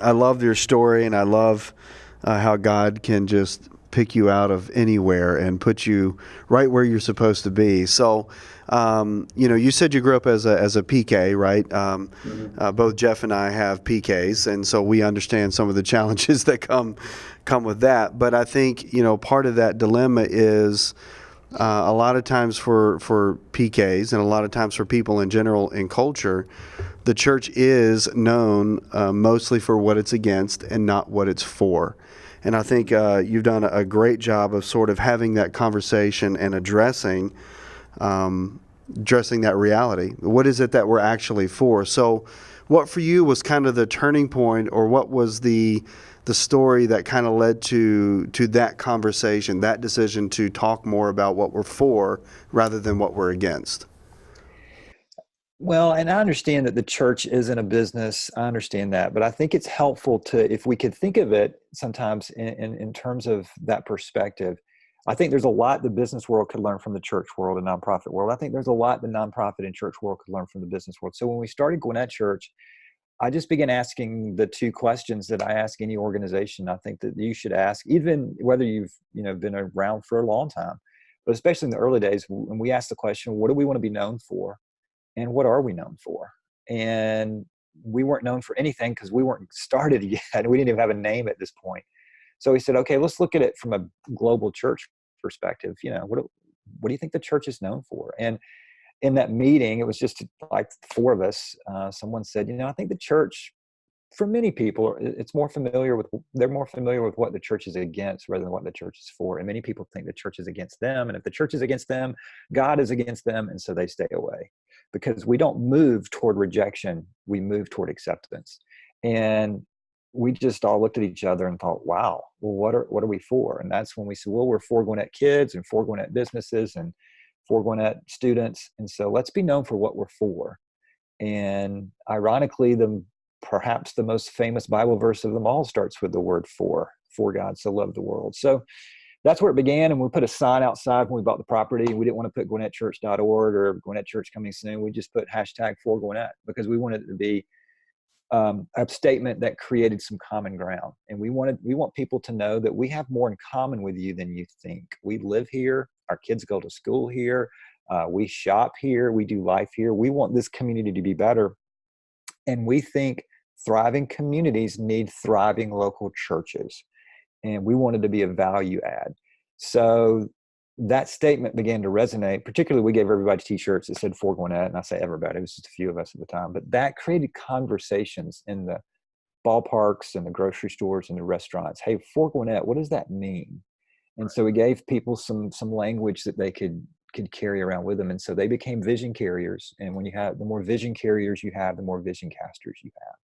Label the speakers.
Speaker 1: I love your story, and I love how God can just pick you out of anywhere and put you right where you're supposed to be. So, you said you grew up as a PK, right?
Speaker 2: Mhm.
Speaker 1: Both Jeff and I have PKs, and so we understand some of the challenges that come with that. But I think part of that dilemma is a lot of times for PKs and a lot of times for people in general in culture, the church is known mostly for what it's against and not what it's for. And I think you've done a great job of sort of having that conversation and addressing that reality. What is it that we're actually for? So, what for you was kind of the turning point, or what was the story that kind of led to that conversation, that decision to talk more about what we're for rather than what we're against?
Speaker 2: Well, and I understand that the church isn't a business. I understand that, but I think it's helpful to, if we could think of it sometimes in terms of that perspective. I think there's a lot the business world could learn from the church world and nonprofit world. I think there's a lot the nonprofit and church world could learn from the business world. So when we started Gwinnett Church, I just began asking the two questions that I ask any organization. I think that you should ask, even whether you've been around for a long time, but especially in the early days, when we ask the question, what do we want to be known for? And what are we known for? And we weren't known for anything because we weren't started yet. We didn't even have a name at this point. So we said, okay, let's look at it from a global church perspective. What do you think the church is known for? And in that meeting, it was just like four of us. Someone said, I think the church, for many people, they're more familiar with what the church is against rather than what the church is for. And many people think the church is against them. And if the church is against them, God is against them. And so they stay away, because we don't move toward rejection. We move toward acceptance. And we just all looked at each other and thought, wow, well, what are we for? And that's when we said, well, we're for Gwinnett kids and for Gwinnett businesses and for Gwinnett students. And so let's be known for what we're for. And ironically, perhaps the most famous Bible verse of them all starts with the word for God so loved the world. So that's where it began. And we put a sign outside when we bought the property. We didn't want to put GwinnettChurch.org or Gwinnett Church coming soon. We just put hashtag for Gwinnett because we wanted it to be a statement that created some common ground. And we want people to know that we have more in common with you than you think. We live here. Our kids go to school here. We shop here. We do life here. We want this community to be better. And we think thriving communities need thriving local churches. And we wanted to be a value add. So that statement began to resonate. Particularly, we gave everybody t-shirts that said for Gwinnett, and I say everybody, it was just a few of us at the time, but that created conversations in the ballparks and the grocery stores and the restaurants. Hey, for Gwinnett, what does that mean? And so we gave people some language that they could carry around with them, and so they became vision carriers. And when you have the more vision carriers you have, the more vision casters you have.